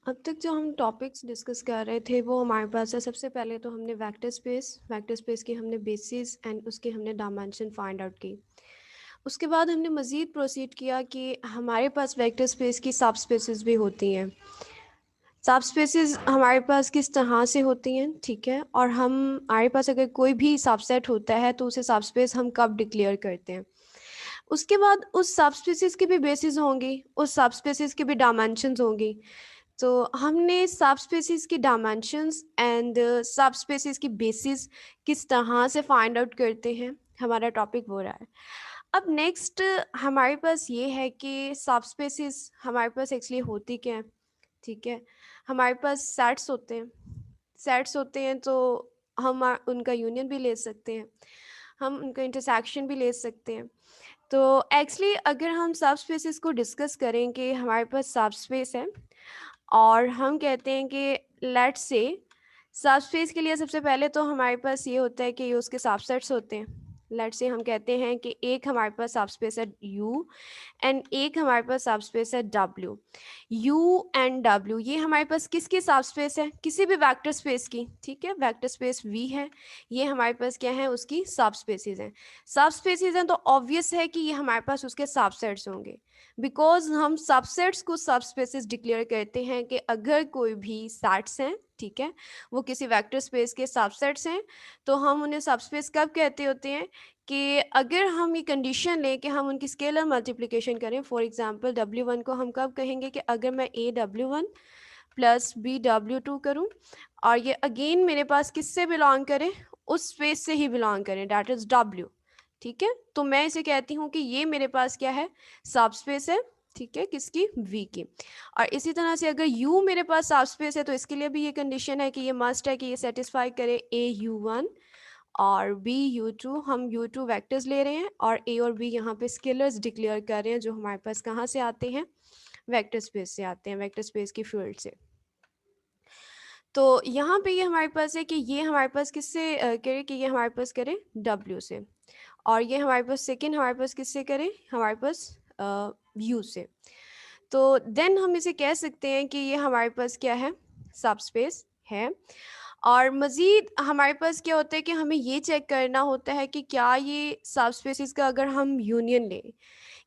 अब तक जो हम टॉपिक्स डिस्कस कर रहे थे वो हमारे पास है। सबसे पहले तो हमने वेक्टर स्पेस की हमने बेसिस एंड उसके हमने डायमेंशन फाइंड आउट की। उसके बाद हमने मज़ीद प्रोसीड किया कि हमारे पास वेक्टर स्पेस की सब स्पेसेस भी होती हैं। सब स्पेसेस हमारे पास किस तरह से होती हैं, ठीक है, और हम हमारे पास अगर कोई भी सबसेट होता है तो उसे सब स्पेस हम कब डिक्लेयर करते हैं। उसके बाद उस सब स्पेसिस की भी बेसिस होंगी, उस सब स्पेसिस की भी डायमेंशंस होंगी। तो हमने सब स्पेसिस की डायमेंशंस एंड सब स्पेसिस की बेसिस किस तरह से फाइंड आउट करते हैं, हमारा टॉपिक वो रहा है। अब नेक्स्ट हमारे पास ये है कि सब स्पेसिस हमारे पास एक्चुअली होती क्या है, ठीक है। हमारे पास सेट्स होते हैं तो हम उनका यूनियन भी ले सकते हैं, हम उनका इंटरसेक्शन भी ले सकते हैं। तो एक्चुअली अगर हम सब स्पेसिस को डिस्कस करें कि हमारे पास सब स्पेस है और हम कहते हैं कि लेट्स से सब स्पेस के लिए सबसे पहले तो हमारे पास ये होता है कि ये उसके सबसेट्स होते हैं। लेट्स से हम कहते हैं कि एक हमारे पास सब स्पेस है यू एंड एक हमारे पास सब स्पेस है डब्ल्यू। यू एंड डब्ल्यू ये हमारे पास किसकी सब स्पेस है, किसी भी वेक्टर स्पेस की, ठीक है। वेक्टर स्पेस वी है, ये हमारे पास क्या है, उसकी सब स्पेसिस हैं। सब स्पेसिस हैं तो ऑब्वियस है कि ये हमारे पास उसके सबसेट्स होंगे, बिकॉज हम सबसेट्स को सब स्पेसिस डिक्लेयर करते हैं कि अगर कोई भी सेट्स हैं, ठीक है, वो किसी वेक्टर स्पेस के सबसेट्स हैं, तो हम उन्हें सबस्पेस कब कहते होते हैं कि अगर हम ये कंडीशन लें कि हम उनकी स्केलर मल्टीप्लिकेशन करें। फॉर एग्जांपल W1 को हम कब कहेंगे कि अगर मैं AW1 प्लस BW2 करूं और ये अगेन मेरे पास किससे बिलोंग करें, उस स्पेस से ही बिलोंग करें, डैट इज W, ठीक है। तो मैं इसे कहती हूँ कि ये मेरे पास क्या है, सब स्पेस है, ठीक है, किसकी, V की। और इसी तरह से अगर U मेरे पास सब स्पेस है तो इसके लिए भी ये कंडीशन है कि ये मस्ट है कि ये सेटिस्फाई करे AU1 और BU2। हम U2 वेक्टर्स ले रहे हैं और A और B यहाँ पे स्केलर्स डिक्लेयर कर रहे हैं जो हमारे पास कहाँ से आते हैं, वेक्टर स्पेस से आते हैं, वेक्टर स्पेस की फील्ड से। तो यहाँ पे ये हमारे पास है कि ये हमारे पास किससे करे, कि ये हमारे पास करे W से, और ये हमारे पास सेकेंड हमारे पास किससे करे, हमारे पास U से। तो देन हम इसे कह सकते हैं कि ये हमारे पास क्या है, सब स्पेस है। और मज़ीद हमारे पास क्या होता है कि हमें ये चेक करना होता है कि क्या ये सब स्पेसिस का अगर हम यूनियन लें,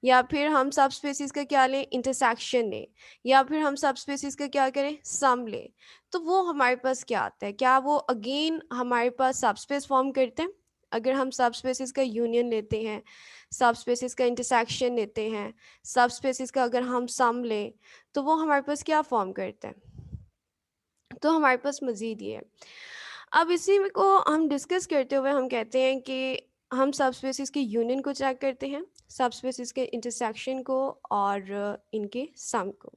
या फिर हम सब स्पेसिस का क्या लें, इंटरसेक्शन लें, या फिर हम सब स्पेसिस का क्या करें, सम लें, तो वो हमारे पास क्या आता है, क्या वो अगेन हमारे पास सब स्पेस फॉर्म करते हैं। अगर हम सब स्पेसिस का यूनियन लेते हैं, सब स्पेसिस का इंटरसेक्शन लेते हैं, सब स्पेसिस का अगर हम सम लें, तो वो हमारे पास क्या फॉर्म करते हैं। तो हमारे पास मज़ीद ये है। अब इसी में को हम डिस्कस करते हुए हम कहते हैं कि हम सब स्पेसिस के यूनियन को चेक करते हैं, सब स्पेसिस के इंटरसेक्शन को और इनके सम को,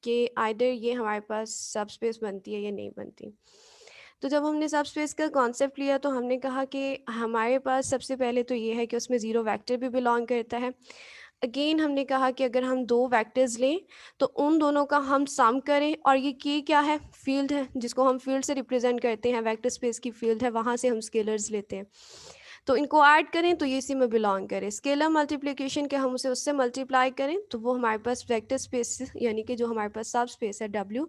कि आइदर ये हमारे पास सब स्पेस बनती है या नहीं बनती। तो जब हमने सब स्पेस का कॉन्सेप्ट लिया तो हमने कहा कि हमारे पास सबसे पहले तो ये है कि उसमें ज़ीरो वेक्टर भी बिलोंग करता है। अगेन हमने कहा कि अगर हम दो वेक्टर्स लें तो उन दोनों का हम सम करें, और ये की क्या है, फील्ड है, जिसको हम फील्ड से रिप्रेजेंट करते हैं, वेक्टर स्पेस की फील्ड है, वहाँ से हम स्केलर्स लेते हैं। तो इनको ऐड करें तो ये इसी में बिलोंग करें, स्केलर मल्टीप्लिकेशन के हम उसे उससे मल्टीप्लाई करें तो वो हमारे पास वेक्टर स्पेस यानी कि जो हमारे पास सब स्पेस है W,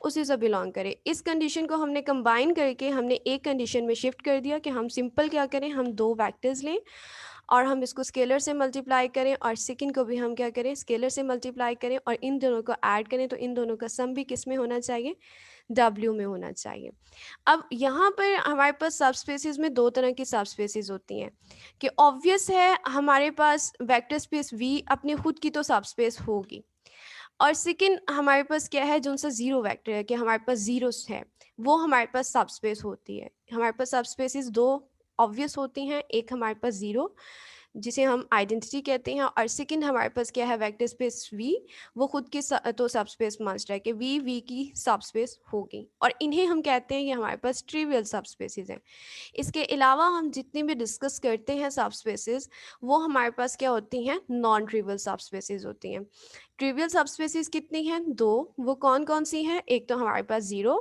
उसी से बिलोंग करे। इस कंडीशन को हमने कंबाइन करके हमने एक कंडीशन में शिफ्ट कर दिया कि हम सिंपल क्या करें, हम दो वेक्टर्स लें और हम इसको स्केलर से मल्टीप्लाई करें, और सेकंड को भी हम क्या करें, स्केलर से मल्टीप्लाई करें, और इन दोनों को ऐड करें तो इन दोनों का सम भी किस में होना चाहिए, W में होना चाहिए। अब यहाँ पर हमारे पास सब स्पेसिस में दो तरह की सब स्पेसिस होती हैं, कि ऑब्वियस है हमारे पास वेक्टर स्पेस V अपनी खुद की तो सब स्पेस होगी, और सेकंड हमारे पास क्या है, जो उनसे ज़ीरो वेक्टर है, कि हमारे पास ज़ीरोस है, वो हमारे पास सब स्पेस होती है। हमारे पास सब स्पेसिस दो ऑब्वियस होती हैं, एक हमारे पास ज़ीरो जिसे हम आइडेंटिटी कहते हैं, और सेकंड हमारे पास क्या है, वेक्टर स्पेस V, वो खुद की तो सब स्पेस मस्ट है कि V की सब स्पेस होगी, और इन्हें हम कहते हैं कि हमारे पास ट्रिवियल सब स्पेसिस हैं। इसके अलावा हम जितनी भी डिस्कस करते हैं सब स्पेसिस, वो हमारे पास क्या होती हैं, नॉन ट्रिवियल सब स्पेसिस होती हैं। ट्रिवियल सबस्पेसिस कितनी हैं? 2। वो कौन कौन सी हैं? एक तो हमारे पास 0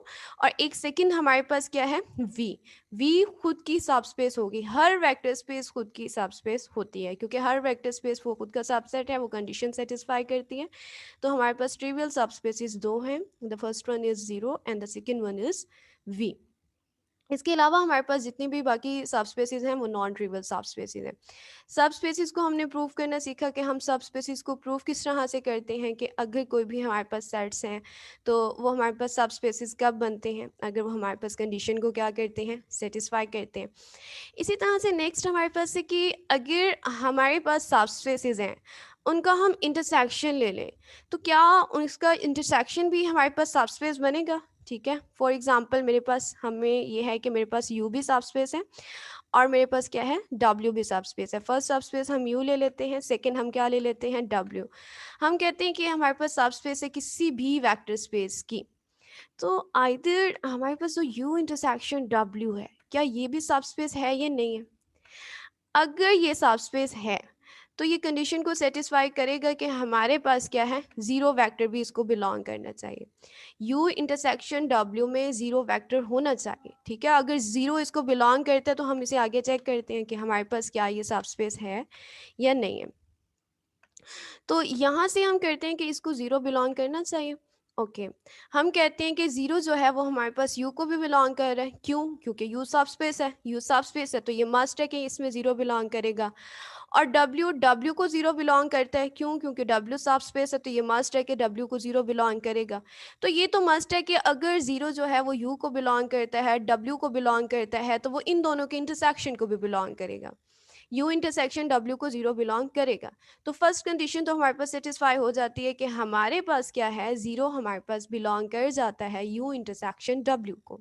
और एक सेकंड हमारे पास क्या है? वी। वी खुद की सबस्पेस होगी। हर वेक्टर स्पेस खुद की सबस्पेस होती है, क्योंकि हर वेक्टर स्पेस वो खुद का सबसेट है, वो कंडीशन सेटिस्फाई करती है। तो हमारे पास ट्रिवियल सबस्पेसिस 2 हैं। The first one is 0 and the second one is V. इसके अलावा हमारे पास जितनी भी बाकी सबस्पेसिस हैं वो नॉन ट्रिवियल सबस्पेसिस हैं। सबस्पेसिस को हमने प्रूव करना सीखा कि हम सबस्पेसिस को प्रूव किस तरह से करते हैं, कि अगर कोई भी हमारे पास सेट्स हैं तो वो हमारे पास सबस्पेसिस कब बनते हैं, अगर वो हमारे पास कंडीशन को क्या करते हैं? सेटिस्फाई करते हैं। इसी तरह से नेक्स्ट हमारे पास है कि अगर हमारे पास सबस्पेसिस हैं, उनका हम इंटरसेक्शन ले लें, तो क्या उसका इंटरसेक्शन भी हमारे पास सबस्पेस बनेगा? ठीक है, फॉर एग्जांपल मेरे पास हमें ये है कि मेरे पास यू भी सबस्पेस है और मेरे पास क्या है? डब्ल्यू भी सबस्पेस है। फर्स्ट सबस्पेस हम यू ले लेते हैं, सेकंड हम क्या ले लेते हैं? डब्ल्यू। हम कहते हैं कि हमारे पास सबस्पेस है किसी भी वेक्टर स्पेस की, तो आइदर हमारे पास जो यू इंटरसेक्शन डब्ल्यू है, क्या ये भी सबस्पेस है या नहीं है? अगर ये सबस्पेस है तो ये कंडीशन को सेटिस्फाई करेगा कि हमारे पास क्या है? ज़ीरो वेक्टर भी इसको बिलोंग करना चाहिए। यू इंटरसेक्शन डब्ल्यू में ज़ीरो वेक्टर होना चाहिए। ठीक है, अगर ज़ीरो इसको बिलोंग करता है तो हम इसे आगे चेक करते हैं कि हमारे पास क्या ये सबस्पेस है या नहीं है। तो यहाँ से हम करते हैं कि इसको ज़ीरो बिलोंग करना चाहिए। ओके, हम कहते हैं कि ज़ीरो जो है वो हमारे पास यू को भी बिलोंग कर रहा है। क्यों? क्योंकि यू सबस्पेस है। यू सबस्पेस है तो ये मस्ट है कि इसमें ज़ीरो बिलोंग करेगा। और डब्ल्यू, डब्ल्यू को ज़ीरो बिलोंग करता है। क्यों? क्योंकि डब्ल्यू सबस्पेस है तो ये मस्ट है कि डब्ल्यू को ज़ीरो बिलोंग करेगा। तो ये तो मस्ट है कि अगर ज़ीरो जो है वो यू को बिलोंग करता है, डब्ल्यू को बिलोंग करता है, तो वो इन दोनों के इंटरसेक्शन को भी बिलोंग करेगा। यू इंटरसेक्शन डब्ल्यू को ज़ीरो बिलोंग करेगा। तो फर्स्ट कंडीशन तो हमारे पास सेटिस्फाई हो जाती है कि हमारे पास क्या है? ज़ीरो हमारे पास बिलोंग कर जाता है यू इंटरसेक्शन डब्ल्यू को।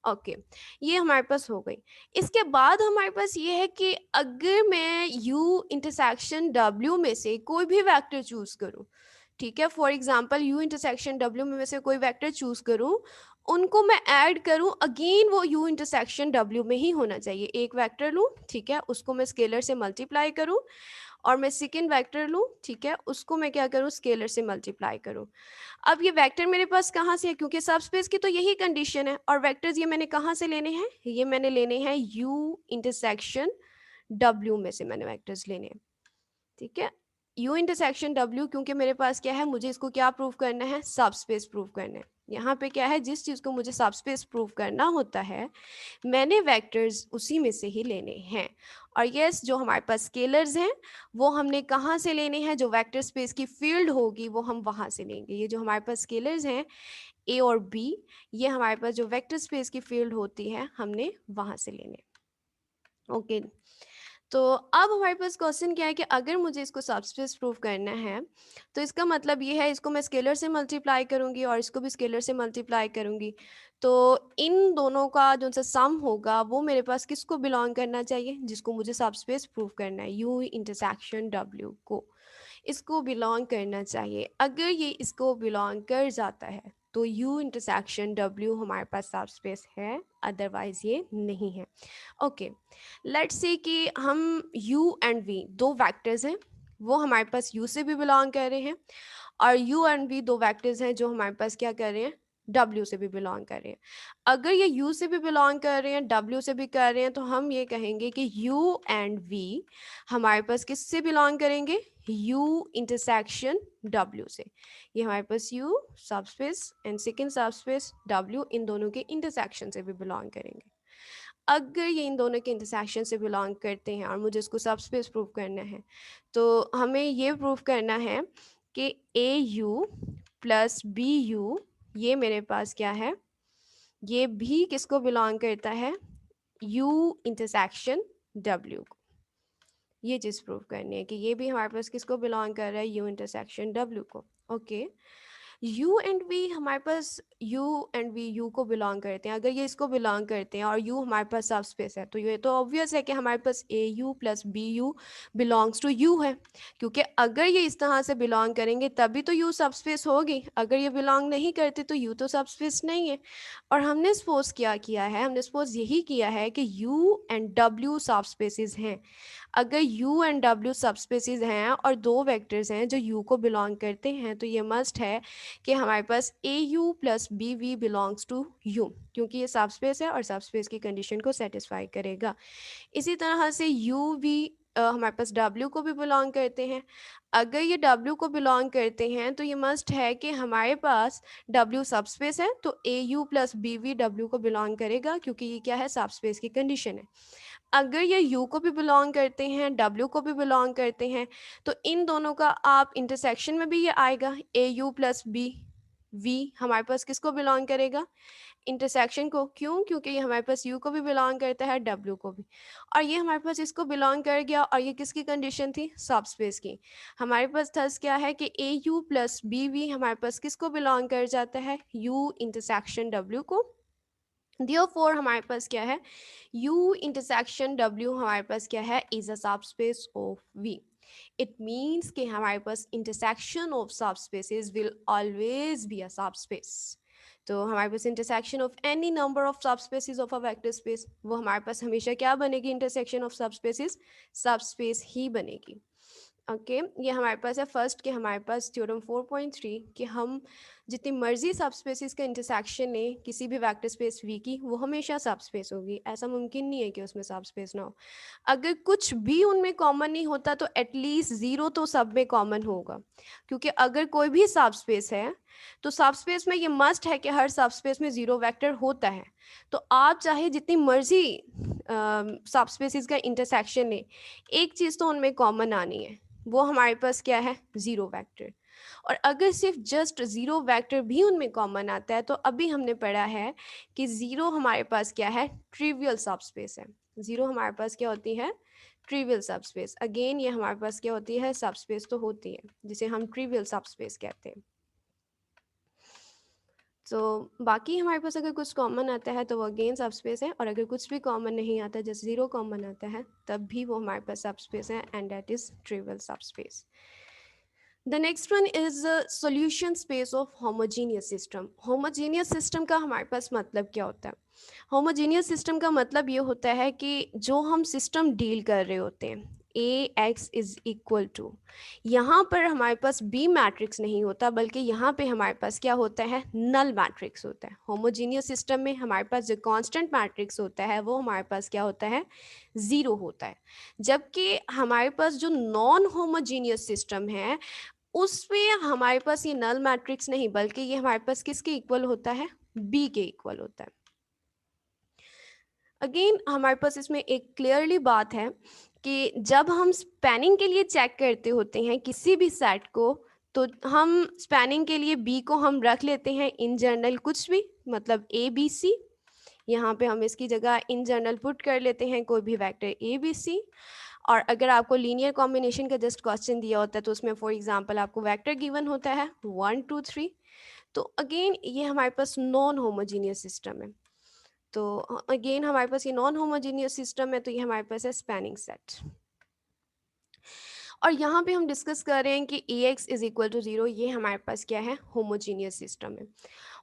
ओके, ये हमारे पास हो गई। इसके बाद हमारे पास ये है कि अगर मैं यू इंटरसेक्शन डब्ल्यू में से कोई भी वेक्टर चूज करूं, ठीक है, for example you intersection W में से कोई वेक्टर चूज करूं, उनको मैं ऐड करूं, अगेन वो यू इंटरसेक्शन डब्ल्यू में ही होना चाहिए। एक वेक्टर लूं, ठीक है, उसको मैं स्केलर से मल्टीप्लाई करूं, और मैं सेकेंड वेक्टर लूं, ठीक है, उसको मैं क्या करूं? स्केलर से मल्टीप्लाई करूं। अब ये वेक्टर मेरे पास कहाँ से है? क्योंकि सबस्पेस की तो यही कंडीशन है, और वेक्टर्स ये मैंने कहाँ से लेने हैं? ये मैंने लेने हैं यू इंटरसेक्शन डब्ल्यू में से मैंने वेक्टर्स लेने हैं। ठीक है, यू इंटरसेक्शन डब्ल्यू, क्योंकि मेरे पास क्या है? मुझे इसको क्या प्रूव करना है? सबस्पेस प्रूव करना है। यहाँ पे क्या है? जिस चीज़ को मुझे सबस्पेस प्रूव करना होता है, मैंने वेक्टर्स उसी में से ही लेने हैं। और यस, जो हमारे पास स्केलर्स हैं वो हमने कहाँ से लेने हैं? जो वेक्टर स्पेस की फील्ड होगी वो हम वहाँ से लेंगे। ये जो हमारे पास स्केलर्स हैं ए और बी, ये हमारे पास जो वेक्टर स्पेस की फील्ड होती है हमने वहाँ से लेने। ओके, तो अब हमारे पास क्वेश्चन क्या है कि अगर मुझे इसको सबस्पेस प्रूव करना है तो इसका मतलब ये है, इसको मैं स्केलर से मल्टीप्लाई करूंगी और इसको भी स्केलर से मल्टीप्लाई करूंगी, तो इन दोनों का जो सा सम होगा वो मेरे पास किसको बिलोंग करना चाहिए? जिसको मुझे सबस्पेस प्रूव करना है, यू इंटरसेक्शन डब्ल्यू को, इसको बिलोंग करना चाहिए। अगर ये इसको बिलोंग कर जाता है तो यू इंटरसेक्शन डब्ल्यू हमारे पास सबस्पेस है, अदरवाइज ये नहीं है। ओके, लेट्स से कि हम u एंड v दो वेक्टर्स हैं, वो हमारे पास u से भी बिलोंग कर रहे हैं, और u एंड v दो वेक्टर्स हैं जो हमारे पास क्या कर रहे हैं? w से भी बिलोंग कर रहे हैं। अगर ये u से भी बिलोंग कर रहे हैं, w से भी कर रहे हैं, तो हम ये कहेंगे कि u एंड v हमारे पास किससे बिलोंग करेंगे? u इंटरसेक्शन w से। ये हमारे पास u subspace and second subspace w इन दोनों के इंटरसेक्शन से भी बिलोंग करेंगे। अगर ये इन दोनों के इंटरसेक्शन से बिलोंग करते हैं और मुझे इसको सबस्पेस प्रूव करना है, तो हमें ये प्रूव करना है कि ए यू प्लस बी यू, ये मेरे पास क्या है? ये भी किसको बिलोंग करता है? यू इंटरसेक्शन डब्ल्यू को। ये चीज़ प्रूव करनी है कि ये भी हमारे पास किसको बिलोंग कर रहा है? यू इंटरसेक्शन डब्ल्यू को। ओके, यू एंड वी हमारे पास यू एंड वी यू को बिलोंग करते हैं। अगर ये इसको बिलोंग करते हैं और यू हमारे पास सब स्पेस है, तो ये तो ऑब्वियस है कि हमारे पास A U plus B U belongs to U है, क्योंकि अगर ये इस तरह से बिलोंग करेंगे तभी तो यू सब स्पेस होगी। अगर ये बिलोंग नहीं करते तो यू तो सब स्पेस नहीं है। और हमने सपोज क्या किया है? हमने सपोज यही किया है कि यू एंड डब्ल्यू सब स्पेसिस हैं। अगर u एंड w सब स्पेसिस हैं और दो वेक्टर्स हैं जो u को बिलोंग करते हैं, तो ये मस्ट है कि हमारे पास au plus B V belongs to u, क्योंकि ये सब स्पेस है और सब स्पेस की कंडीशन को सेटिस्फाई करेगा। इसी तरह से u v हमारे पास w को भी बिलोंग करते हैं। अगर ये w को बिलोंग करते हैं तो ये मस्ट है कि हमारे पास w सब स्पेस है, तो au plus B V w को बिलोंग करेगा, क्योंकि ये क्या है, सब स्पेस की कंडीशन है। अगर ये u को भी बिलोंग करते हैं, w को भी बिलोंग करते हैं, तो इन दोनों का आप इंटरसेक्शन में भी ये आएगा, ए यू प्लस बी वी हमारे पास किसको बिलोंग करेगा, इंटरसेक्शन को। क्यों? क्योंकि ये हमारे पास u को भी बिलोंग करता है, w को भी, और ये हमारे पास इसको बिलोंग कर गया, और ये किसकी कंडीशन थी, सब स्पेस की। हमारे पास थस क्या है कि ए यू प्लस बी वी हमारे पास किसको बिलोंग कर जाता है, u इंटरसेक्शन w को। Therefore हमारे पास क्या है, u इंटरसेक्शन w हमारे पास क्या है, is a subspace of v। It means कि हमारे पास intersection of subspaces will always be a subspace. तो हमारे पास intersection of any number of subspaces of a vector space, वो हमारे पास हमेशा क्या बनेगी, इंटरसेक्शन ऑफ सबस्पेसेस सबस्पेस ही बनेगी। ओके ये हमारे पास है फर्स्ट कि हमारे पास थ्योरम 4.3 कि हम जितनी मर्जी सब स्पेसिस का इंटरसेक्शन लें किसी भी वेक्टर स्पेस वी की, वो हमेशा सब स्पेस होगी। ऐसा मुमकिन नहीं है कि उसमें सब स्पेस ना हो। अगर कुछ भी उनमें कॉमन नहीं होता तो एटलीस्ट ज़ीरो तो सब में कॉमन होगा, क्योंकि अगर कोई भी सब स्पेस है तो सब स्पेस में ये मस्ट है कि हर सब स्पेस में ज़ीरो वेक्टर होता है। तो आप चाहे जितनी मर्जी सब स्पेसिस का इंटरसेक्शन लें, एक चीज़ तो उनमें कॉमन आनी है, वो हमारे पास क्या है, ज़ीरो वेक्टर। और अगर सिर्फ जस्ट ज़ीरो वेक्टर भी उनमें कॉमन आता है, तो अभी हमने पढ़ा है कि ज़ीरो हमारे पास क्या है, ट्रिवियल सबस्पेस है। ज़ीरो हमारे पास क्या होती है, ट्रिवियल सबस्पेस। अगेन ये हमारे पास क्या होती है, सबस्पेस तो होती है, जिसे हम ट्रिवियल सबस्पेस कहते हैं। तो बाकी हमारे पास अगर कुछ कॉमन आता है तो वो अगेन सबस्पेस है, और अगर कुछ भी कॉमन नहीं आता, जैसे ज़ीरो कॉमन आता है, तब भी वो हमारे पास सबस्पेस है, and that is trivial subspace. The next one is the solution space of homogeneous system. Homogeneous system का हमारे पास मतलब क्या होता है? Homogeneous system का मतलब ये होता है कि जो हम सिस्टम डील कर रहे होते हैं, AX इज इक्वल टू, यहाँ पर हमारे पास B मैट्रिक्स नहीं होता, बल्कि यहाँ पे हमारे पास क्या होता है, नल मैट्रिक्स होता है। होमोजीनियस सिस्टम में हमारे पास जो कांस्टेंट मैट्रिक्स होता है वो हमारे पास क्या होता है, ज़ीरो होता है। जबकि हमारे पास जो नॉन होमोजीनियस सिस्टम है उसमें हमारे पास ये नल मैट्रिक्स नहीं, बल्कि ये हमारे पास किसके इक्वल होता है, बी के इक्वल होता है। अगेन हमारे पास इसमें एक क्लियरली बात है कि जब हम स्पैनिंग के लिए चेक करते होते हैं किसी भी सेट को, तो हम स्पैनिंग के लिए बी को हम रख लेते हैं इन जनरल कुछ भी, मतलब ए बी सी। यहाँ पे हम इसकी जगह इन जनरल पुट कर लेते हैं कोई भी वेक्टर ए बी सी। और अगर आपको लीनियर कॉम्बिनेशन का जस्ट क्वेश्चन दिया होता है तो उसमें फॉर एग्जांपल आपको वेक्टर गिवन होता है 1 2 3, तो अगेन ये हमारे पास नॉन होमोजीनियस सिस्टम है। तो अगेन हमारे पास ये नॉन होमोजीनियस सिस्टम है, तो ये हमारे पास है स्पैनिंग सेट। और यहाँ पे हम डिस्कस कर रहे हैं कि A X is equal to zero, ये हमारे पास क्या है, होमोजीनियस सिस्टम है।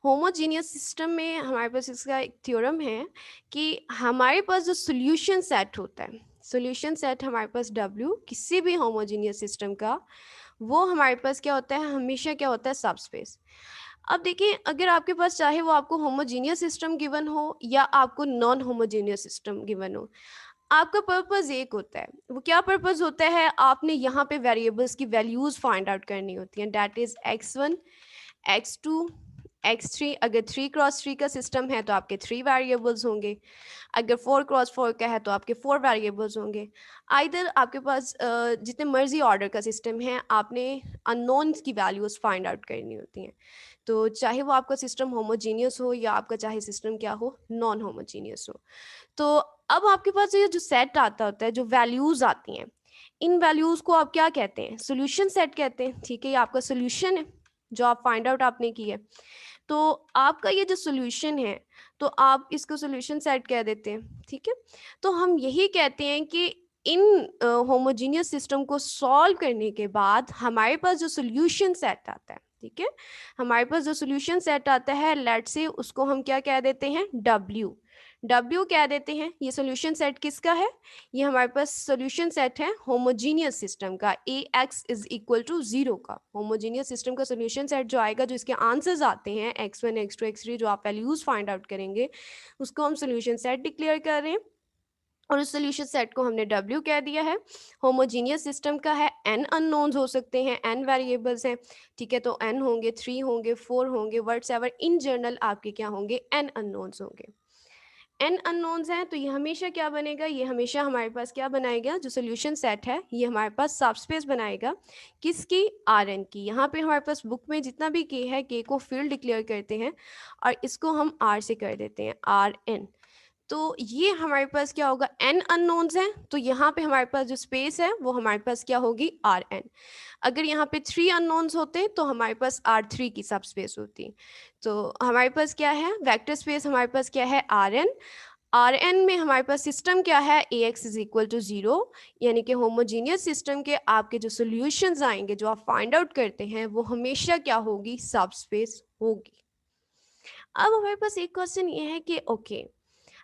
होमोजीनियस सिस्टम में हमारे पास इसका एक थ्योरम है कि हमारे पास जो सोल्यूशन सेट होता है, सोल्यूशन सेट हमारे पास W किसी भी होमोजीनियस सिस्टम का, वो हमारे पास क्या होता है, हमेशा क्या होता है, सबस्पेस। अब देखिए अगर आपके पास चाहे वो आपको होमोजीनियस सिस्टम गिवन हो या आपको नॉन होमोजीनियस सिस्टम गिवन हो, आपका पर्पस एक होता है। वो क्या पर्पस होता है, आपने यहाँ पे वेरिएबल्स की वैल्यूज फाइंड आउट करनी होती हैं, that is x1 x2 x3। अगर 3x3 का सिस्टम है तो आपके 3 वेरिएबल्स होंगे, अगर 4x4 का है तो आपके 4 वेरिएबल्स होंगे। आइदर आपके पास जितने मर्जी ऑर्डर का सिस्टम है, आपने अननोन्स की वैल्यूज फाइंड आउट करनी होती हैं। तो चाहे वो आपका सिस्टम होमोजीनियस हो या आपका चाहे सिस्टम क्या हो, नॉन होमोजीनियस हो। तो अब आपके पास ये जो सेट आता होता है, जो वैल्यूज आती हैं, इन वैल्यूज को आप क्या कहते हैं, सोल्यूशन सेट कहते हैं। ठीक है, ये आपका सोल्यूशन है जो आप फाइंड आउट आपने की है। तो आपका ये जो सोल्यूशन है, तो आप इसको सोल्यूशन सेट कह देते हैं। ठीक है, तो हम यही कहते हैं कि इन होमोजीनियस सिस्टम को सॉल्व करने के बाद हमारे पास जो सोल्यूशन सेट आता है, ठीक है, हमारे पास जो सोल्यूशन सेट आता है, लेट्स से उसको हम क्या कह देते हैं, W। W कह देते हैं। ये सोल्यूशन सेट किसका है? ये हमारे पास सोल्यूशन सेट है होमोजीनियस सिस्टम का, Ax इज इक्वल टू 0 का। होमोजीनियस सिस्टम का सोल्यूशन सेट जो आएगा, जो इसके आंसर्स आते हैं x1 x2 x3 जो आप वैल्यूज फाइंड आउट करेंगे, उसको हम सोल्यूशन सेट डिक्लेयर कर रहे हैं और उस सोल्यूशन सेट को हमने W कह दिया है। होमोजीनियस सिस्टम का है, n अननोन्स हो सकते हैं, n वेरिएबल्स हैं, ठीक है, तो n होंगे, 3 होंगे, 4 होंगे, व्हाटएवर, इन जनरल आपके क्या होंगे, n अननोन्स होंगे। n अननोन्स हैं तो ये हमेशा क्या बनेगा, ये हमेशा हमारे पास क्या बनाएगा, जो सोल्यूशन सेट है ये हमारे पास सबस्पेस बनाएगा। किसकी? Rn की। यहाँ पे हमारे पास बुक में जितना भी k है, k को फील्ड डिक्लेयर करते हैं और इसको हम r से कर देते हैं, Rn। तो ये हमारे पास क्या होगा, n अननोन्स हैं, तो यहाँ पे हमारे पास जो स्पेस है वो हमारे पास क्या होगी, Rn। अगर यहाँ पे 3 अननोन्स होते तो हमारे पास R3 की सब स्पेस होती। तो हमारे पास क्या है, वेक्टर स्पेस हमारे पास क्या है, Rn। Rn में हमारे पास सिस्टम क्या है, Ax इज इक्वल टू 0, यानी कि होमोजीनियस सिस्टम के आपके जो सोल्यूशंस आएंगे, जो आप फाइंड आउट करते हैं, वो हमेशा क्या होगी, सब स्पेस होगी। अब हमारे पास एक क्वेश्चन ये है कि ओके,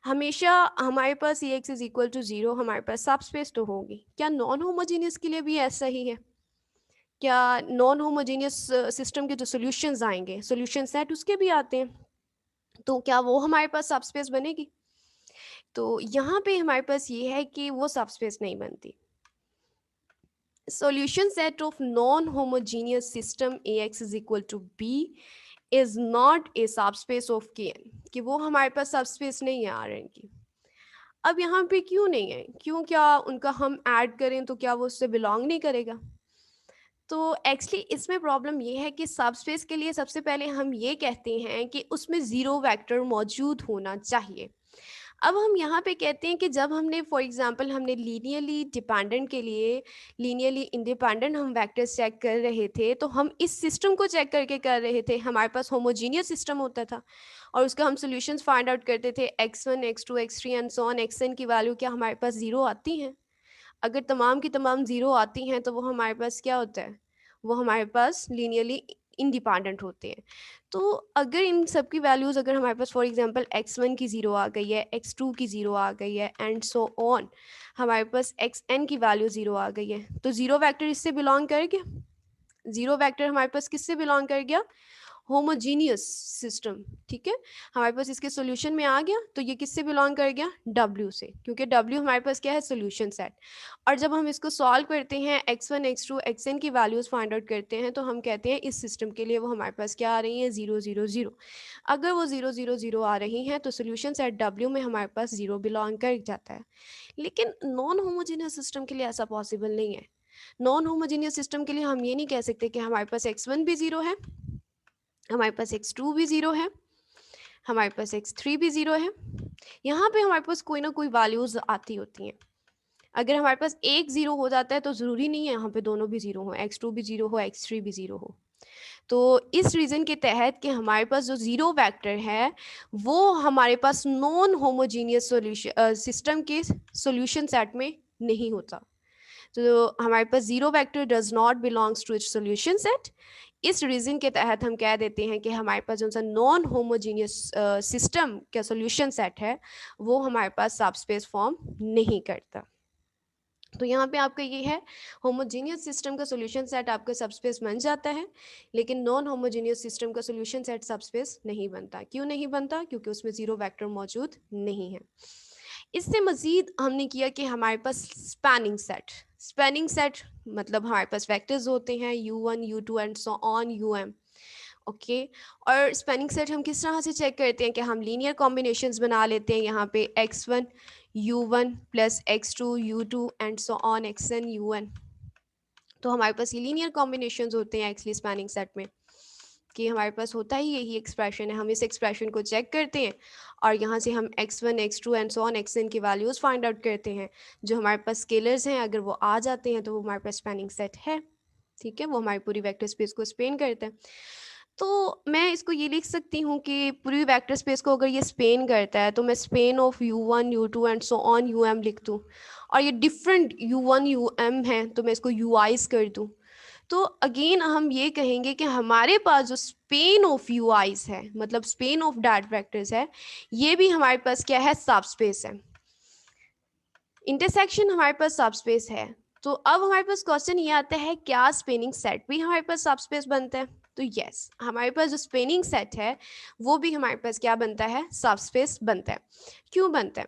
हमेशा हमारे पास Ax इज इक्वल टू 0, हमारे पास सब स्पेस तो होगी, क्या नॉन होमोजीनियस के लिए भी ऐसा ही है? क्या नॉन होमोजीनियस सिस्टम के जो सॉल्यूशंस आएंगे, सॉल्यूशन सेट उसके भी आते हैं, तो क्या वो हमारे पास सबस्पेस बनेगी? तो यहाँ पे हमारे पास ये है कि वो सबस्पेस नहीं बनती। Solution set of non homogeneous system Ax is equal to B is not a subspace of Kn, कि वो हमारे पास सबस्पेस नहीं है Rn की। अब यहाँ पे क्यों नहीं है, क्यों, क्या उनका हम ऐड करें तो क्या वो उससे बिलोंग नहीं करेगा? तो एक्चुअली इसमें प्रॉब्लम ये है कि सबस्पेस के लिए सबसे पहले हम ये कहते हैं कि उसमें ज़ीरो वेक्टर मौजूद होना चाहिए। अब हम यहाँ पे कहते हैं कि जब हमने फॉर एग्जांपल हमने लीनियरली डिपेंडेंट के लिए लीनियरली इंडिपेंडेंट हम वेक्टर्स चेक कर रहे थे, तो हम इस सिस्टम को चेक करके कर रहे थे। हमारे पास होमोजीनियस सिस्टम होता था और उसका हम सॉल्यूशंस फाइंड आउट करते थे, x1 x2 x3 and so on, xn की वैल्यू क्या हमारे पास ज़ीरो आती हैं? अगर तमाम की तमाम ज़ीरो आती हैं तो वो हमारे पास क्या होता है, वो हमारे पास लीनियरली इंडिपेंडेंट होते हैं। तो अगर इन सब की वैल्यूज़, अगर हमारे पास फॉर एग्जांपल x1 की ज़ीरो आ गई है, x2 की ज़ीरो आ गई है एंड सो ऑन, हमारे पास xn की वैल्यू ज़ीरो आ गई है, तो ज़ीरो वेक्टर इससे बिलोंग कर गया। ज़ीरो वेक्टर हमारे पास किससे बिलोंग कर गया, होमोजीनियस सिस्टम, ठीक है। हमारे पास इसके सॉल्यूशन में आ गया, तो ये किससे बिलोंग कर गया, W से, क्योंकि W हमारे पास क्या है, सॉल्यूशन सेट। और जब हम इसको सॉल्व करते हैं, x1 x2 xn की वैल्यूज फाइंड आउट करते हैं, तो हम कहते हैं इस सिस्टम के लिए वो हमारे पास क्या आ रही है, 0 0 0। अगर वो 0 0 0 आ रही हैं तो सॉल्यूशन सेट W में हमारे पास 0 बिलोंग कर जाता है। लेकिन नॉन होमोजीनियस सिस्टम के लिए ऐसा पॉसिबल नहीं है। नॉन होमोजीनियस सिस्टम के लिए हम ये नहीं कह सकते कि हमारे पास x1 भी 0 है, हमारे पास x2 भी 0 है, हमारे पास x3 भी 0 है। यहाँ पे हमारे पास कोई ना कोई वैल्यूज आती होती हैं। अगर हमारे पास एक 0 हो जाता है तो ज़रूरी नहीं है यहाँ पे दोनों भी 0 हो, x2 भी 0 हो, x3 भी 0 हो। तो इस रीज़न के तहत कि हमारे पास जो ज़ीरो वेक्टर है वो हमारे पास नॉन होमोजीनियस सॉल्यूशन सिस्टम के सॉल्यूशन सेट में नहीं होता। तो हमारे पास zero vector does not belongs to its solution set. इस रीज़न के तहत हम कह देते हैं कि हमारे पास जो सा नॉन होमोजीनियस सिस्टम का सॉल्यूशन सेट है वो हमारे पास सबस्पेस फॉर्म नहीं करता। तो यहाँ पे आपका ये है, होमोजीनियस सिस्टम का सॉल्यूशन सेट आपका सबस्पेस बन जाता है, लेकिन नॉन होमोजीनियस सिस्टम का सॉल्यूशन सेट सबस्पेस नहीं बनता। क्यों नहीं बनता? क्योंकि उसमें ज़ीरो वेक्टर मौजूद नहीं है। इससे मज़ीद हमने किया कि हमारे पास स्पैनिंग सेट मतलब हमारे पास वेक्टर्स होते हैं u1 u2 and so on um, okay. और स्पैनिंग सेट हम किस तरह से चेक करते हैं कि हम लीनियर कॉम्बिनेशंस बना लेते हैं, यहाँ पे x1 u1 plus x2 u2 and so on xn un। तो हमारे पास ये लीनियर कॉम्बिनेशंस होते हैं एक्चुअली स्पैनिंग सेट में, कि हमारे पास होता ही यही एक्सप्रेशन है। हम इस एक्सप्रेशन को चेक करते हैं और यहाँ से हम x1 x2 and so on xn की वैल्यूज़ फाइंड आउट करते हैं। जो हमारे पास स्केलर्स हैं अगर वो आ जाते हैं तो वो हमारे पास स्पैनिंग सेट है, ठीक है, वो हमारी पूरी वेक्टर स्पेस को स्पेन करते हैं। तो मैं इसको ये लिख सकती हूँ कि पूरी वेक्टर स्पेस को अगर ये स्पेन करता है तो मैं span of u1 u2 and so on um लिख दूँ, और ये डिफरेंट u1 um है तो मैं इसको ui's कर दूँ। तो अगेन हम ये कहेंगे कि हमारे पास जो स्पेन ऑफ यू आईज है, मतलब स्पेन ऑफ डार्ट वेक्टर्स है, ये भी हमारे पास क्या है, सबस्पेस है। इंटरसेक्शन हमारे पास सबस्पेस है। तो अब हमारे पास क्वेश्चन ये आता है, क्या स्पेनिंग सेट भी हमारे पास सबस्पेस बनता है? तो यस, हमारे पास जो स्पेनिंग सेट है वो भी हमारे पास क्या बनता है, सबस्पेस बनता है। क्यों बनता है?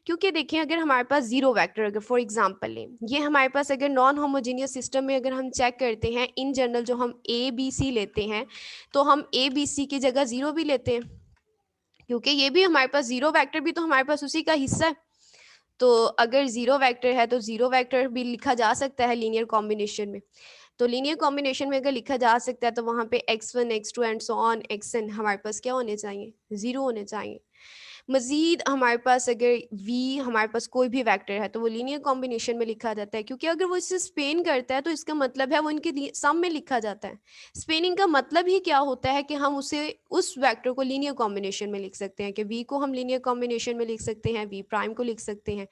क्योंकि देखिए, अगर हमारे पास जीरो वेक्टर अगर फॉर एग्जांपल लें, ये हमारे पास अगर नॉन होमोजीनियस सिस्टम में अगर हम चेक करते हैं, इन जनरल जो हम ए बी सी लेते हैं, तो हम ए बी सी की जगह जीरो भी लेते हैं, क्योंकि ये भी हमारे पास जीरो वेक्टर भी तो हमारे पास उसी का हिस्सा है। तो अगर जीरो वेक्टर है तो जीरो वेक्टर भी लिखा जा सकता है लीनियर कॉम्बिनेशन में। तो लीनियर कॉम्बिनेशन में अगर लिखा जा सकता है तो वहाँ पे x1 x2 and so on xn हमारे पास क्या होने चाहिए, जीरो होने चाहिए। मजीद हमारे पास अगर v हमारे पास कोई भी वेक्टर है तो वो लीनियर कॉम्बिनेशन में लिखा जाता है, क्योंकि अगर वो इससे स्पेन करता है तो इसका मतलब है वो इनके सम में लिखा जाता है। स्पेनिंग का मतलब ही क्या होता है कि हम उसे उस वेक्टर को लीनियर कॉम्बिनेशन में लिख सकते हैं, कि v को हम लीनियर कॉम्बिनेशन में लिख सकते हैं, v प्राइम को लिख सकते हैं।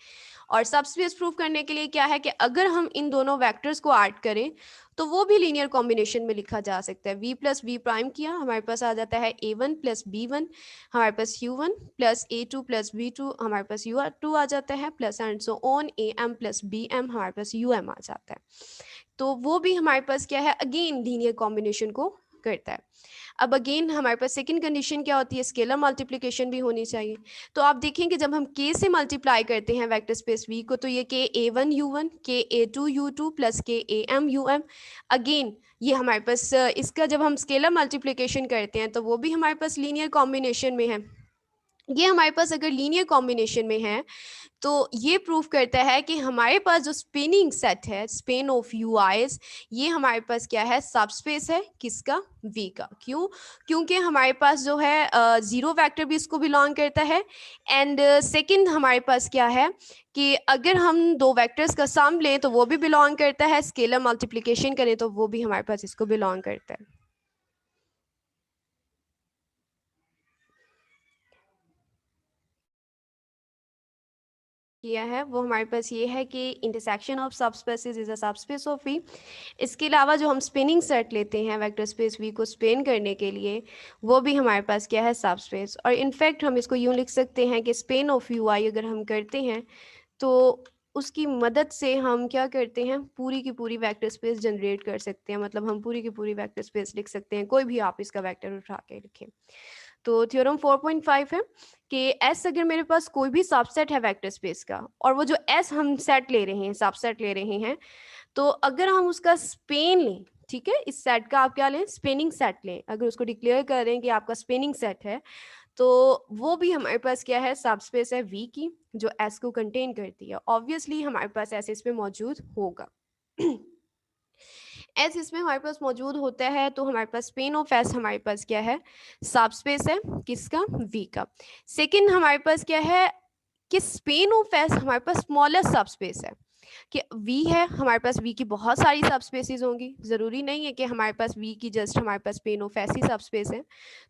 और सबस्पेस प्रूफ करने के लिए क्या है कि अगर हम इन दोनों वेक्टर्स को ऐड करें तो वो भी लीनियर कॉम्बिनेशन में लिखा जा सकता है। v प्लस वी प्राइम किया, हमारे पास आ जाता है a1 प्लस b1, हमारे पास u1 plus a2 plus b2, हमारे पास u2 आ जाता है, plus and so on am plus bm, हमारे पास um आ जाता है। तो वो भी हमारे पास क्या है, अगेन लीनियर कॉम्बिनेशन को करता है। अब अगेन हमारे पास सेकंड कंडीशन क्या होती है, स्केलर मल्टीप्लिकेशन भी होनी चाहिए। तो आप देखेंगे जब हम k से मल्टीप्लाई करते हैं वेक्टर स्पेस v को, तो ये k a1 u1 k a2 u2 plus k am um, again ये हमारे पास इसका जब हम स्केलर मल्टीप्लिकेशन करते हैं तो वो भी हमारे पास लीनियर कॉम्बिनेशन में है। ये हमारे पास अगर लीनियर कॉम्बिनेशन में है तो ये प्रूफ करता है कि हमारे पास जो स्पेनिंग सेट है, स्पेन ऑफ यू आईज, ये हमारे पास क्या है, सबस्पेस है, किसका, वी का। क्यों? क्योंकि हमारे पास जो है जीरो वेक्टर भी इसको बिलोंग करता है। एंड सेकंड हमारे पास क्या है कि अगर हम दो वेक्टर्स का सम लें तो वो भी बिलोंग करता है, स्केलर मल्टीप्लिकेशन करें तो वो भी हमारे पास इसको बिलोंग करता है। किया है वो हमारे पास ये है कि intersection of subspaces is a subspace of V. इसके अलावा जो हम स्पिनिंग सेट लेते हैं वेक्टर स्पेस वी को स्पेन करने के लिए, वो भी हमारे पास क्या है, सबस्पेस। और इनफैक्ट हम इसको यूँ लिख सकते हैं कि स्पेन ऑफ यू आई अगर हम करते हैं तो उसकी मदद से हम क्या करते हैं, पूरी की पूरी वेक्टर स्पेस जनरेट कर सकते हैं। मतलब हम पूरी की पूरी वेक्टर स्पेस लिख सकते हैं, कोई भी आप इसका वेक्टर उठा के लिखें। तो थ्योरम 4.5 है कि एस अगर मेरे पास कोई भी सबसेट है वेक्टर स्पेस का, और वो जो एस हम सेट ले रहे हैं, सबसेट ले रहे हैं, तो अगर हम उसका स्पेन लें, ठीक है, इस सेट का आप क्या लें, स्पेनिंग सेट लें, अगर उसको डिक्लेयर करें कि आपका स्पेनिंग सेट है, तो वो भी हमारे पास क्या है, सबस्पेस है वी की, जो एस को कंटेन करती है। ऑब्वियसली हमारे पास एस इसमें मौजूद होगा। एस इसमें हमारे पास मौजूद होता है, तो हमारे पास स्पेन ऑफ एस हमारे पास क्या है, सबस्पेस है, किसका, वी का। सेकंड हमारे पास क्या है कि स्पेन ऑफ एस हमारे पास स्मॉलेस्ट सबस्पेस है, कि वी है, हमारे पास वी की बहुत सारी सबस्पेसेस होंगी, ज़रूरी नहीं है कि हमारे पास वी की जस्ट हमारे पास स्पेन ऑफ एस ही सबस्पेस है।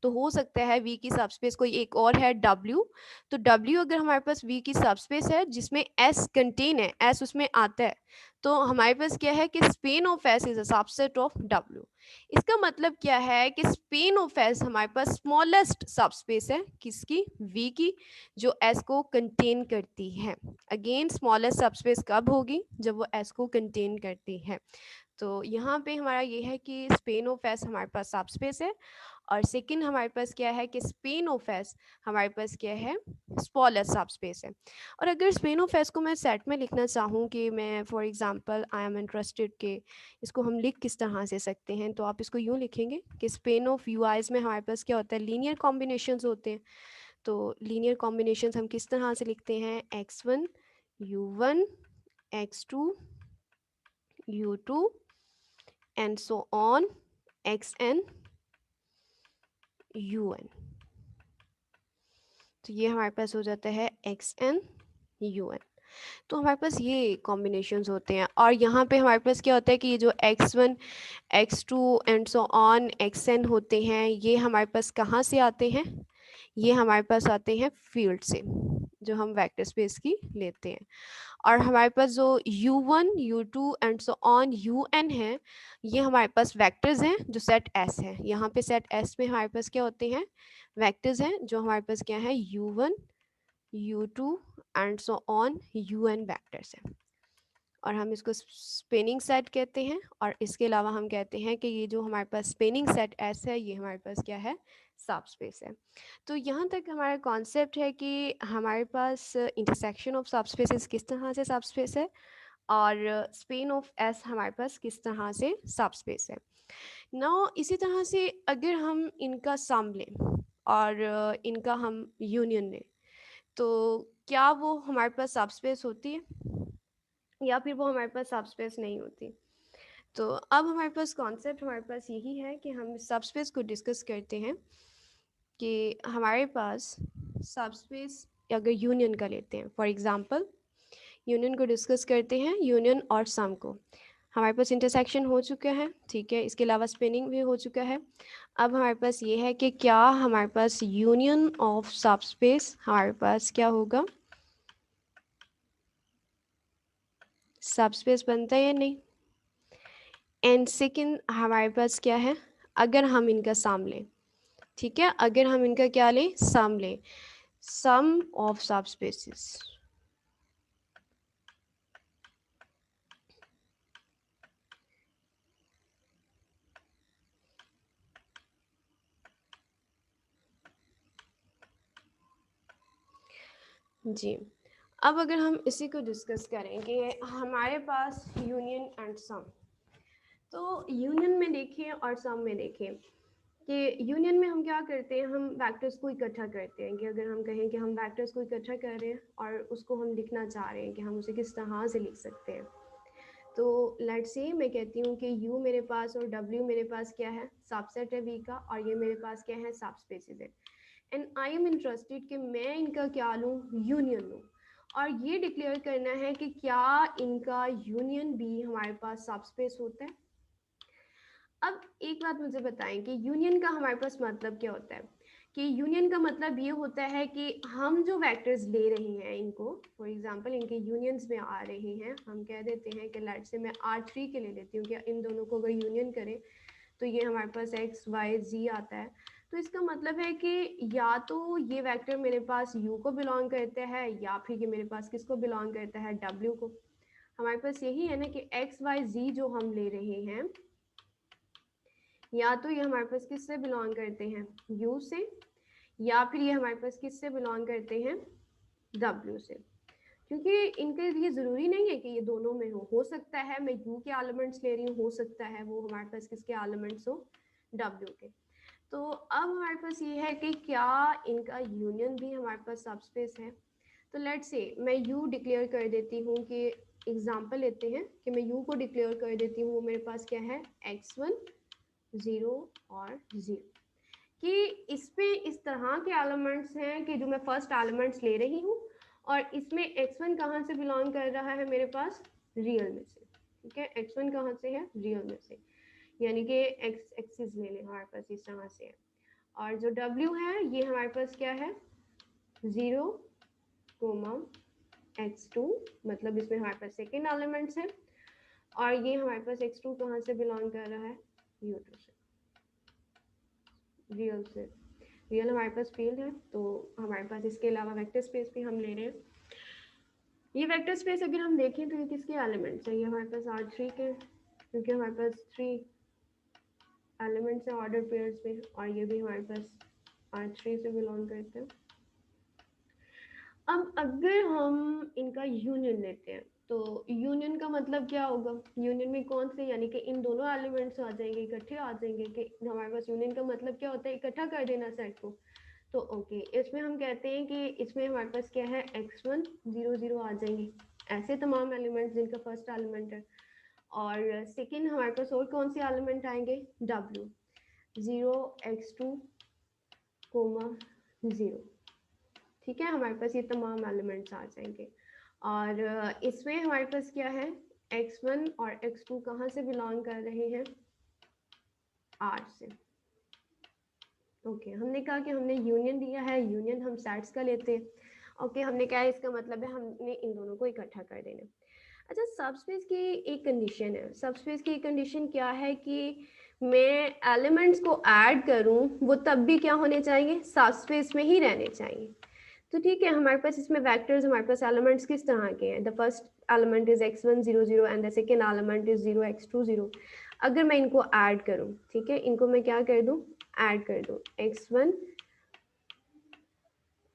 तो हो सकता है वी की सबस्पेस कोई एक और है, डब्ल्यू। तो डब्ल्यू अगर हमारे पास वी की सबस्पेस है जिसमें एस कंटेन है, एस उसमें आता है, तो हमारे पास क्या है कि Spain of S is a subset of W. इसका मतलब क्या है कि स्पेन ऑफ एस हमारे पास स्मॉलेस्ट सबस्पेस है, किसकी, वी की, जो एस को कंटेन करती है। अगेन स्मॉलेस्ट सबस्पेस कब होगी, जब वो एस को कंटेन करती है। तो यहाँ पे हमारा ये है कि स्पेन ऑफ एस हमारे पास सबस्पेस है, और सेकंड हमारे पास क्या है कि स्पेन ऑफ एस हमारे पास क्या है, स्मॉलेस्ट सबस्पेस है। और अगर स्पेन ऑफ एस को मैं सेट में लिखना चाहूँ कि मैं for example I am interested के, इसको हम लिख किस तरह से सकते हैं, तो आप इसको यूँ लिखेंगे कि स्पेन ऑफ यू आईज में हमारे पास क्या होता है, लीनियर कॉम्बिनेशंस होते हैं। तो लीनियर कॉम्बिनेशंस हम किस तरह से लिखते हैं, x1 u1 x2 u2 and so on xn un। तो ये हमारे पास हो जाता है xn un। तो हमारे पास ये कॉम्बिनेशंस होते हैं, और यहाँ पे हमारे पास क्या होता है कि ये जो x1 x2 and so on xn होते हैं, ये हमारे पास कहाँ से आते हैं, ये हमारे पास आते हैं फील्ड से। जो हम वेक्टर स्पेस की लेते हैं। और हमारे पास जो u1 u2 and so on un है, ये हमारे पास वेक्टर्स हैं जो सेट S है। यहाँ पे सेट S में हमारे पास क्या होते हैं, वेक्टर्स हैं जो हमारे पास क्या है, u1 u2 and so on un vectors हैं। और हम इसको स्पेनिंग सेट कहते हैं। और इसके अलावा हम कहते हैं कि ये जो हमारे पास स्पेनिंग सेट एस है, ये हमारे पास क्या है, सब स्पेस है। तो यहाँ तक हमारा कॉन्सेप्ट है कि हमारे पास इंटरसेक्शन ऑफ सब स्पेसेस किस तरह से सब स्पेस है, और स्पेन ऑफ एस हमारे पास किस तरह से सब स्पेस है। नाउ इसी तरह से अगर हम इनका सम लें और इनका हम यूनियन लें, तो क्या वो हमारे पास सब स्पेस होती है या फिर वो हमारे पास सब स्पेस नहीं होती। तो अब हमारे पास कॉन्सेप्ट हमारे पास यही है कि हम सब स्पेस को डिस्कस करते हैं कि हमारे पास सब स्पेस अगर यूनियन का लेते हैं, फॉर एग्जांपल यूनियन को डिस्कस करते हैं, यूनियन और सम को। हमारे पास इंटरसेक्शन हो चुका है, ठीक है, इसके अलावा स्पेनिंग भी हो चुका है। अब हमारे पास ये है कि क्या हमारे पास यूनियन ऑफ सब स्पेस हमारे पास क्या होगा, सब स्पेस बनता है या नहीं। एंड सेकेंड हमारे पास क्या है, अगर हम इनका सम लें, ठीक है, अगर हम इनका क्या लें, सम लें, सम ऑफ सब स्पेसिस। जी, अब अगर हम इसी को डिस्कस करें कि हमारे पास यूनियन एंड सम, तो यूनियन में देखें और सम में देखें कि यूनियन में हम क्या करते हैं, हम वेक्टर्स को इकट्ठा करते हैं। कि अगर हम कहें कि हम वेक्टर्स को इकट्ठा कर रहे हैं और उसको हम लिखना चाह रहे हैं कि हम उसे किस तरह से लिख सकते हैं, तो लेट्स से मैं कहती हूँ कि u मेरे पास और w मेरे पास क्या है, सबसेट है v का, और ये मेरे पास क्या है, सब स्पेसेस है। एंड आई एम इंटरेस्टेड कि मैं इनका क्या लूँ, यूनियन लूँ, और ये डिक्लेयर करना है कि क्या इनका यूनियन भी हमारे पास सब स्पेस होता है। अब एक बात मुझे बताएं कि यूनियन का हमारे पास मतलब क्या होता है। कि यूनियन का मतलब ये होता है कि हम जो वेक्टर्स ले रहे हैं इनको, फॉर एग्जांपल इनके यूनियंस में आ रहे हैं, हम कह देते हैं कि लेट से मैं R3 के ले लेती हूँ कि इन दोनों को अगर यूनियन करें तो ये हमारे पास x y z आता है। तो इसका मतलब है कि या तो ये वेक्टर मेरे पास u को बिलोंग करता है, या फिर ये मेरे पास किसको बिलोंग करता है, w को। हमारे पास यही है ना कि x y z जो हम ले रहे हैं, या तो ये हमारे पास किससे बिलोंग करते हैं, u से, या फिर ये हमारे पास किससे बिलोंग करते हैं, w से। क्योंकि इनके लिए ज़रूरी नहीं है कि ये दोनों में हो सकता है मैं u के एलिमेंट्स ले रही हूँ, हो सकता है वो हमारे पास किसके एलिमेंट्स हो, w के। तो अब हमारे पास ये है कि क्या इनका यूनियन भी हमारे पास सब स्पेस है। तो लेट्स से मैं u डिक्लेयर कर देती हूँ कि एग्जांपल लेते हैं कि मैं u को डिक्लेयर कर देती हूँ, वो मेरे पास क्या है, x1 0 और 0, कि इसमें इस तरह के एलिमेंट्स हैं कि जो मैं फर्स्ट एलिमेंट्स ले रही हूँ, और इसमें x1 कहाँ से बिलोंग कर रहा है, मेरे पास रियल में से, ठीक है, x1 कहाँ से है, रियल में से, यानी कि x एक्सिस ले लें, हमारे पास इस तरह से है। और जो w है ये हमारे पास क्या है, 0 x2, मतलब इसमें हमारे पास सेकेंड एलिमेंट्स है, और ये हमारे पास x2 कहाँ से बिलोंग कर रहा है, u2 से, रियल से। रियल हमारे पास फील्ड है, तो हमारे पास इसके अलावा वेक्टर स्पेस भी हम ले रहे हैं। ये वेक्टर स्पेस अगर हम देखें तो ये किसके एलिमेंट्स है, ये हमारे पास R3 के, क्योंकि हमारे पास 3 एलिमेंट्स हैं ऑर्डर पेयर्स में, और ये भी हमारे पास R3 से बिलोंग करते हैं। अब अगर हम इनका यूनियन लेते हैं, तो यूनियन का मतलब क्या होगा, यूनियन में कौन से, यानी कि इन दोनों एलिमेंट्स आ जाएंगे, इकट्ठे आ जाएंगे। कि हमारे पास यूनियन का मतलब क्या होता है, इकट्ठा कर देना सेट को। तो ओके, इसमें हम कहते हैं कि इसमें हमारे पास क्या है, x1 0 0 आ जाएंगे, ऐसे तमाम एलिमेंट्स जिनका फर्स्ट एलिमेंट है। और सेकंड हमारे पास और कौन से एलिमेंट आएंगे, w 0 x2 0, ठीक है, हमारे पास ये तमाम एलिमेंट्स आ जाएंगे। और इसमें हमारे पास क्या है, x1 और x2 कहाँ से बिलोंग कर रहे हैं, R से। ओके, हमने कहा कि हमने यूनियन दिया है, यूनियन हम सेट्स का लेते हैं, ओके, हमने क्या है, इसका मतलब है हमने इन दोनों को इकट्ठा कर देना। अच्छा, सबस्पेस की एक कंडीशन है, सबस्पेस की कंडीशन क्या है कि मैं एलिमेंट्स को ऐड करूं वो तब भी क्या होने चाहिए, सबस्पेस में ही रहने चाहिए। तो ठीक है, हमारे पास इसमें वेक्टर्स, हमारे पास एलिमेंट्स किस तरह के हैं, the first element is x1 0 0 and the second element is 0 x2 0। अगर मैं इनको ऐड करूं, ठीक है, इनको मैं क्या कर दूं, ऐड कर दूं, x1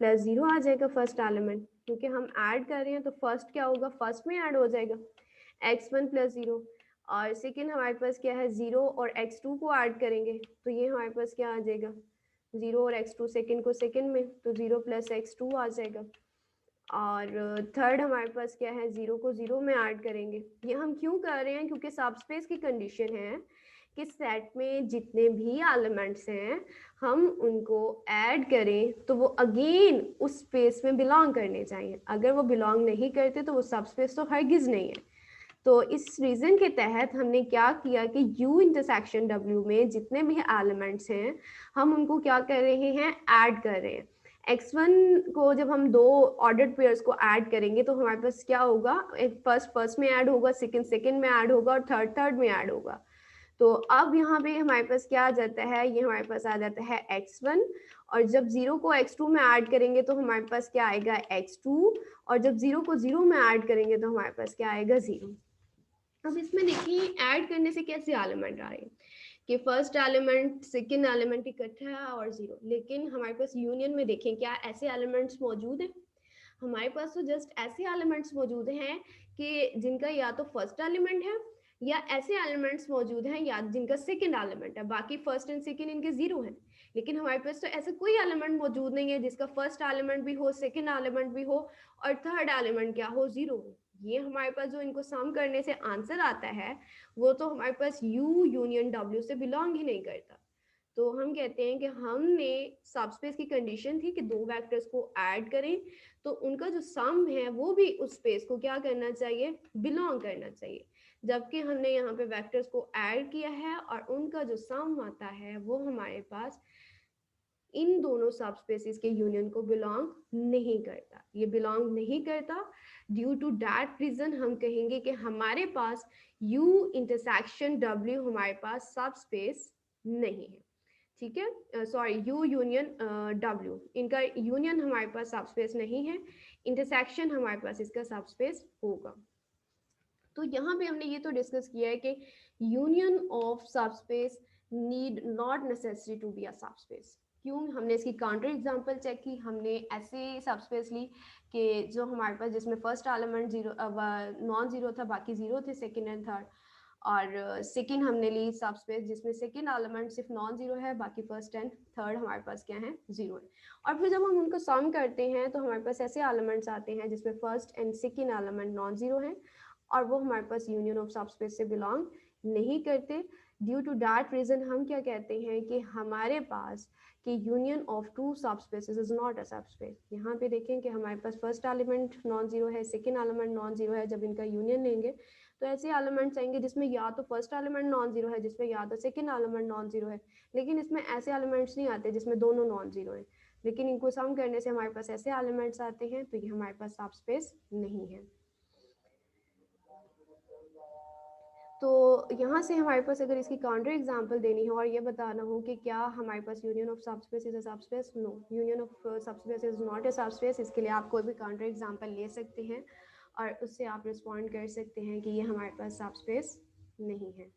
प्लस 0 आ जाएगा फर्स्ट एलिमेंट, क्योंकि हम ऐड कर रहे हैं तो फर्स्ट क्या होगा, फर्स्ट में ऐड हो जाएगा x1 प्लस 0। और सेकेंड हमारे पास क्या है, 0 और x2 को ऐड करेंगे तो ये हमारे पास क्या आ जाएगा, 0 और x2, सेकेंड को सेकेंड में तो 0 प्लस x2 आ जाएगा। और थर्ड हमारे पास क्या है, 0 को 0 में ऐड करेंगे। ये हम क्यों कर रहे हैं, क्योंकि सबस्पेस की कंडीशन है कि सेट में जितने भी एलिमेंट्स हैं हम उनको ऐड करें तो वो अगेन उस स्पेस में बिलोंग करने चाहिए। अगर वो बिलोंग नहीं करते तो वो सबस्पेस तो हरगिज नहीं है। तो इस रीजन के तहत हमने क्या किया कि U इंटरसेक्शन W में जितने भी एलिमेंट्स हैं हम उनको क्या कर रहे हैं, ऐड कर रहे हैं। x1 को जब हम दो ऑर्डर्ड पेयर्स को ऐड करेंगे तो हमारे पास क्या होगा, एक फर्स्ट में ऐड होगा, सेकंड सेकंड में ऐड होगा और थर्ड में ऐड होगा। तो अब यहाँ पे हमारे पास क्या आ जाता है, ये हमारे पास आ जाता है x1, और जब 0 को x2 में ऐड करेंगे तो हमारे पास क्या आएगा, x2, और जब 0 को 0 में ऐड करेंगे तो हमारे पास क्या आएगा, 0। अब इसमें देखिए ऐड करने से कैसे एलिमेंट आ रहे हैं कि फर्स्ट एलिमेंट सेकंड एलिमेंट इकट्ठा है और 0, लेकिन हमारे पास यूनियन में देखें क्या ऐसे एलिमेंट्स मौजूद हैं। हमारे पास तो जस्ट ऐसे एलिमेंट्स मौजूद हैं कि जिनका या तो फर्स्ट एलिमेंट है या ऐसे एलिमेंट्स मौजूद हैं या जिनका सेकंड एलिमेंट है, बाकी फर्स्ट एंड सेकंड इनके 0 हैं। लेकिन हमारे पास तो ऐसा कोई एलिमेंट मौजूद नहीं है जिसका फर्स्ट एलिमेंट भी हो, सेकंड एलिमेंट भी हो और थर्ड एलिमेंट क्या हो, 0 हो। ये हमारे पास जो इनको सम करने से आंसर आता है वो तो हमारे पास U यूनियन W से बिलोंग ही नहीं करता। तो हम कहते हैं कि हमने सबस्पेस की कंडीशन थी कि दो वेक्टर्स को ऐड करें तो उनका जो सम है वो भी उस स्पेस को क्या करना चाहिए, बिलोंग करना चाहिए। जबकि हमने यहाँ पे वेक्टर्स को ऐड किया है और उनका जो सम आता है वो हमारे पास इन दोनों सबस्पेसेस के यूनियन को बिलोंग नहीं करता। ये बिलोंग नहीं करता, ड्यू टू दैट रीजन हम कहेंगे कि हमारे पास U इंटरसेक्शन W हमारे पास सबस्पेस नहीं है। ठीक है, सॉरी, U यूनियन W, इनका यूनियन हमारे पास सबस्पेस नहीं है, इंटरसेक्शन हमारे पास इसका सबस्पेस होगा। तो यहाँ पे हमने ये तो डिस्कस किया है कि union of subspace need not necessary to be a subspace. क्यों, हमने इसकी काउंटर एग्जांपल चेक की, हमने ऐसे सबस्पेस ली कि जो हमारे पास जिसमें फर्स्ट एलिमेंट 0 नॉन 0 था, बाकी 0 थे सेकंड एंड थर्ड। और सेकंड हमने ली सबस्पेस जिसमें सेकंड एलिमेंट सिर्फ नॉन 0 है, बाकी फर्स्ट एंड थर्ड हमारे पास क्या है, 0 है। और फिर जब हम उनको सम करते हैं तो हमारे पास ऐसे एलिमेंट्स आते हैं जिसमें first and second element non 0 है और वो हमारे पास यूनियन ऑफ सबस्पेस से बिलोंग नहीं करते। ड्यू टू दैट रीजन हम क्या कहते हैं कि हमारे पास कि union of two subspaces is not a subspace. यहाँ पे देखें कि हमारे पास फर्स्ट एलिमेंट नॉन 0 है, सेकंड एलिमेंट नॉन 0 है, जब इनका यूनियन लेंगे तो ऐसे एलिमेंट्स आएंगे जिसमें या तो फर्स्ट एलिमेंट नॉन 0 है, जिसमें या तो सेकंड एलिमेंट नॉन 0 है। लेकिन इसमें ऐसे एलिमेंट्स नहीं आते जिसमें दोनों नॉन 0 है, लेकिन इनको सम करने से हमारे पास ऐसे एलिमेंट्स आते हैं, तो ये हमारे पास सबस्पेस नहीं है। तो यहाँ से हमारे पास अगर इसकी काउंटर एग्जांपल देनी हो और ये बताना हो कि क्या हमारे पास union of subspace is a subspace, no, union of subspace is not a subspace, इसके लिए आप कोई भी काउंटर एग्जांपल ले सकते हैं और उससे आप रिस्पॉन्ड कर सकते हैं कि ये हमारे पास सबस्पेस नहीं है।